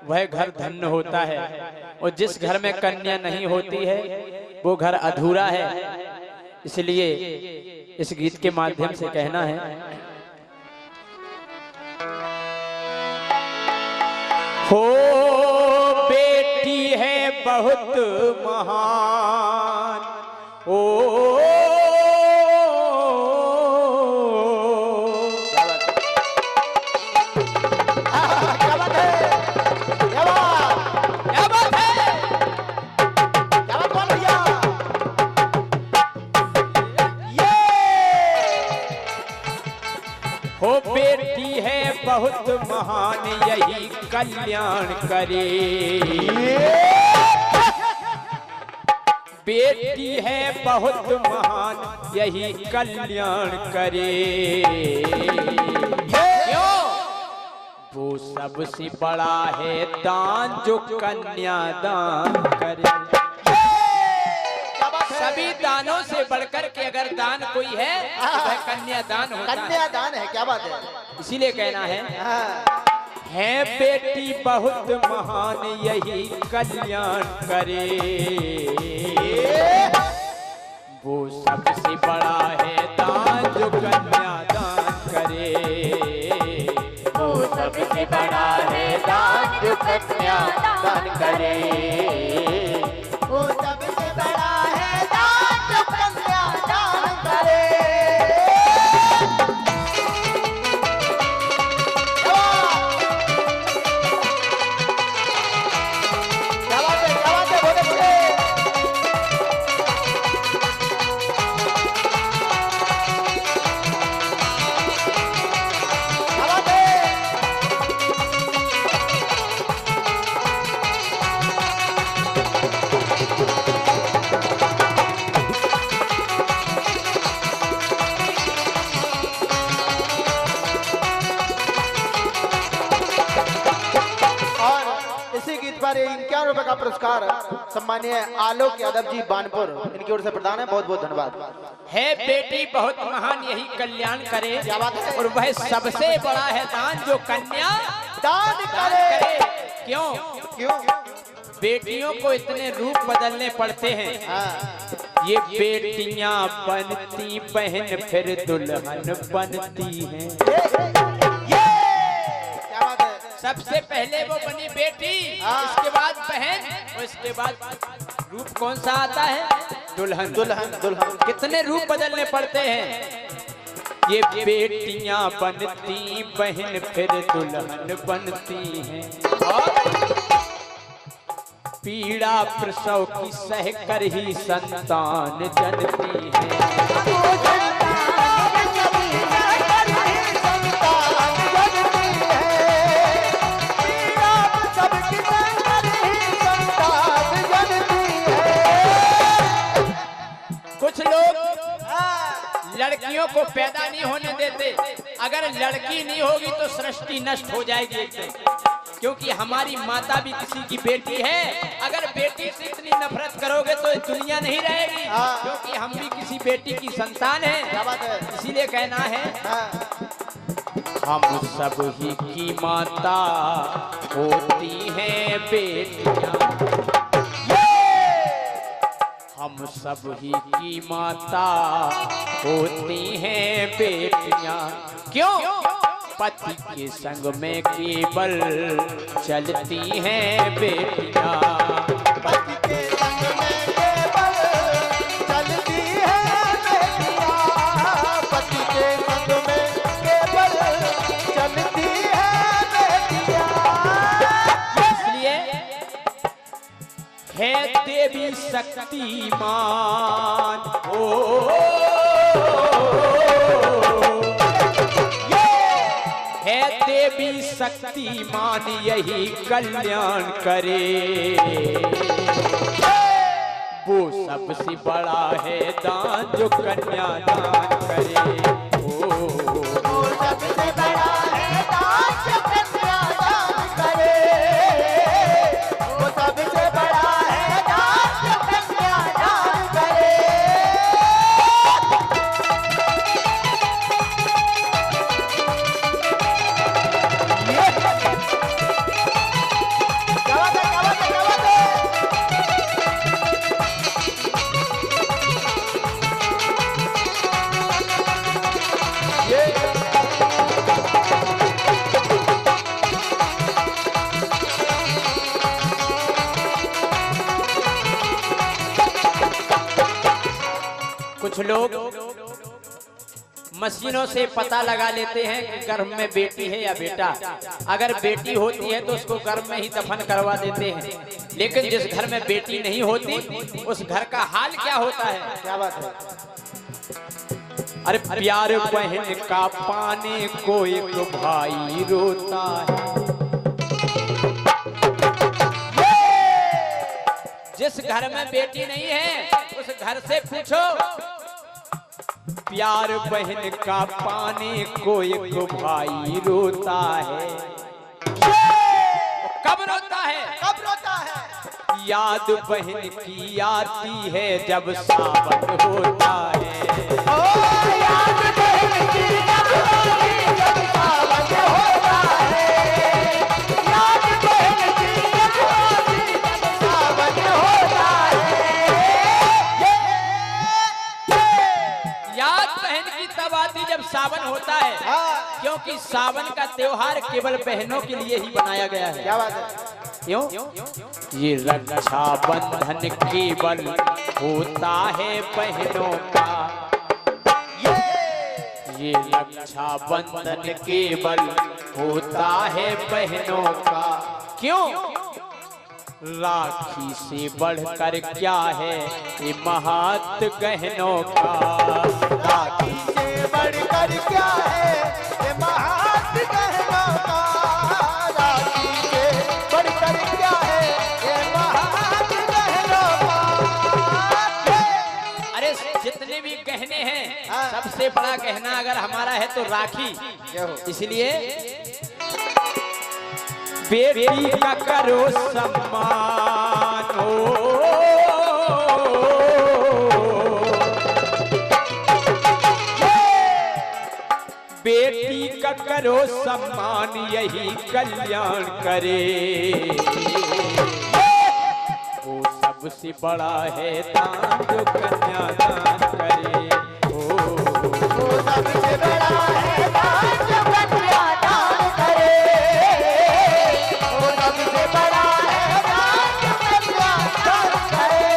वह घर धन्य होता है, और जिस घर में कन्या नहीं होती है वो घर अधूरा है। इसलिए इस गीत के माध्यम से कहना है, हो बेटी है बहुत महान, ओ हो बेटी है बहुत महान यही कल्याण करे, बेटी है बहुत महान यही कल्याण करे। क्यों? वो सबसे बड़ा है दान जो कन्या दान करे। सभी दानों से बढ़कर के अगर दान कोई है तो वह कन्यादान होता है। कन्यादान है, क्या बात है। इसीलिए कहना है बेटी बहुत महान यही कल्याण करे, वो सबसे बड़ा है दान जो कन्यादान करे, वो सबसे बड़ा है दान जो कन्यादान करे, वो सबसे बड़ा है दान जो कन्यादान करे। ₹51 का पुरस्कार सम्मानीय आलोक यादव जी बानपुर, इनकी ओर से प्रदान है। बहुत बहुत धन्यवाद। है बेटी बहुत महान यही कल्याण करे, और वह सबसे बड़ा है दान जो कन्या दान करे। क्यों? क्यों? बेटियों को इतने रूप बदलने पड़ते हैं। ये बेटियां बनती बहन फिर दुल्हन बनती हैं। सबसे पहले वो बनी बेटी, इसके बाद बहन, और इसके बाद रूप कौन सा आता है? दुल्हन। दुल्हन दुल्हन कितने रूप बदलने पड़ते हैं। ये बेटियां बनती बहन फिर दुल्हन बनती हैं, और पीड़ा प्रसव की सह कर ही संतान जनती है। कुछ लोग लड़कियों को पैदा नहीं होने देते, अगर लड़की नहीं होगी तो सृष्टि नष्ट हो जाएगी एक दिन, क्योंकि हमारी माता भी किसी की बेटी है। अगर बेटी से इतनी नफरत करोगे तो दुनिया नहीं रहेगी, क्योंकि हम भी किसी बेटी की संतान हैं। इसीलिए कहना है, हम सब ही की माता होती हैं बेटियां, हम सब ही की माता होती हैं बेटियां। क्यों? पति के संग में केवल चलती हैं बेटियां, पति के संग में केवल चलती हैं बेटियां, पति के संग में केवल चलती हैं बेटियां। इसलिए है देवी शक्तिमान, ओ है देवी शक्तिमान यही कल्याण करे, वो सबसे बड़ा है दान जो कन्यादान करे, वो सबसे बड़ा है दान जो कन्यादान करे, वो सबसे बड़ा है दान जो कन्यादान करे। कुछ लोग मशीनों से पता लगा लेते हैं कि गर्भ में बेटी है या बेटा। अगर बेटी होती है तो उसको गर्भ में ही दफन करवा देते हैं, लेकिन जिस घर में बेटी नहीं होती उस घर का हाल क्या होता है? क्या बात है? अरे प्यार बहन का पाने को एक भाई रोता है। जिस घर में बेटी नहीं है उस घर से पूछो, प्यार बहन का पाने को एक भाई रोता है। कब रोता है? कब रोता है? याद बहन की आती है जब सावन होता है। ओ याद बहन की जब सावन होता है। याद बहन की जब सावन होता है। याद बहन की तब आती जब सावन होता है, क्योंकि सावन का त्योहार केवल बहनों के लिए ही बनाया गया है। क्या बात है? क्यों? ये रक्षा बंधन केवल होता है बहनों का। ये रक्षा बंधन केवल होता है बहनों का। क्यों? राखी से बढ़कर क्या है ये महत्व गहनों का। राखी से बढ़कर क्या है ये महत्व गहनों का। राखी से बढ़कर क्या है ये महत्व गहनों का। अरे जितने भी गहने हैं सबसे बड़ा गहना अगर हमारा है तो राखी। इसलिए बेटी का करो सम्मान हो, बेटी का करो सम्मान यही कल्याण करे। वो सबसे बड़ा है दान जो कन्यादान करे। वो सबसे बड़ा है दान जो कन्यादान करे। वो सबसे बड़ा है दान जो कन्यादान करे।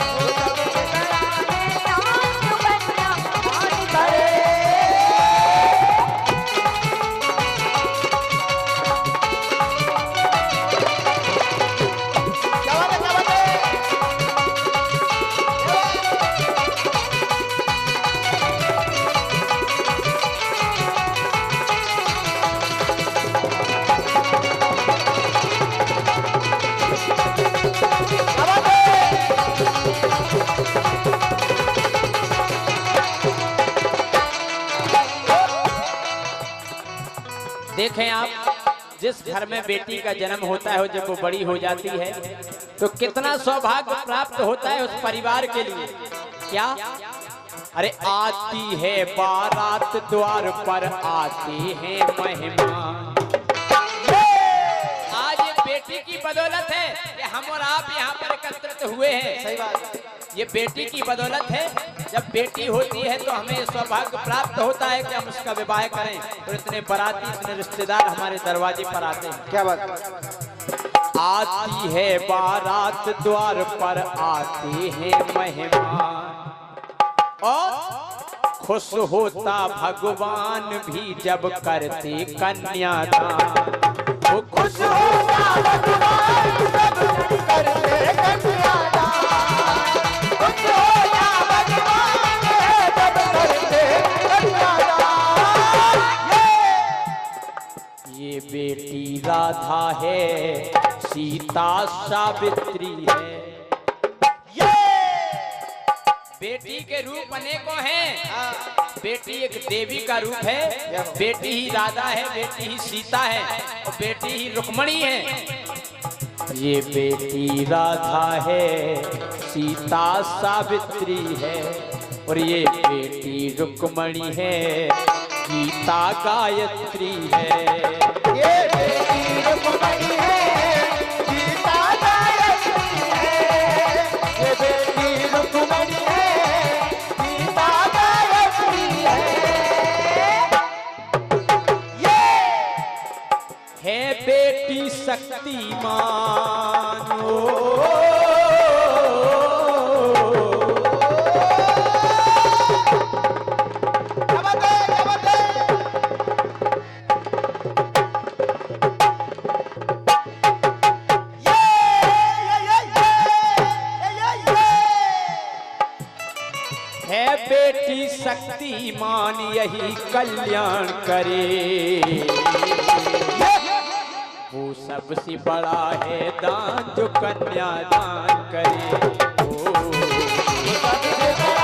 वो सबसे बड़ा है दान जो कन्यादान करे। क्या बात है? क्या बात है? देखें आप, जिस घर में बेटी का जन्म होता है जब वो बड़ी हो जाती है तो कितना सौभाग्य प्राप्त होता है उस परिवार के लिए। क्या? अरे आती है बारात द्वार पर आते हैं मेहमान। आज ये बेटी की बदौलत है कि हम और आप यहाँ पर एकत्रित हुए हैं। सही बात है। ये बेटी की बदौलत है। जब बेटी होती है तो हमें सौभाग्य प्राप्त होता है कि हम उसका विवाह करें, और इतने बाराती इतने रिश्तेदार हमारे दरवाजे पर आते हैं। क्या बात है? आती है बारात द्वार पर आते हैं मेहमान, और खुश होता भगवान भी जब करते कन्यादान। वो खुश होता भगवान जब करते कन्यादान। खुश होता भगवान जब करते कन्यादान। ये बेटी राधा है, सीता सावित्री है। बेटी के रूप अनेकों हैं। बेटी एक देवी का रूप है। बेटी ही राधा है, बेटी ही सीता है, और बेटी ही रुक्मणी है। ये बेटी राधा है, सीता सावित्री है, और ये बेटी रुक्मणी है, गीता गायत्री है। ये बेटी रुक्मणी है, गीता गायत्री है। ये बेटी रुक्मणी है, गीता गायत्री है बेटी शक्तिमान। शक्तिमान यही कल्याण करे। वो सबसे बड़ा है दान जो कन्या दान करे। वो सबसे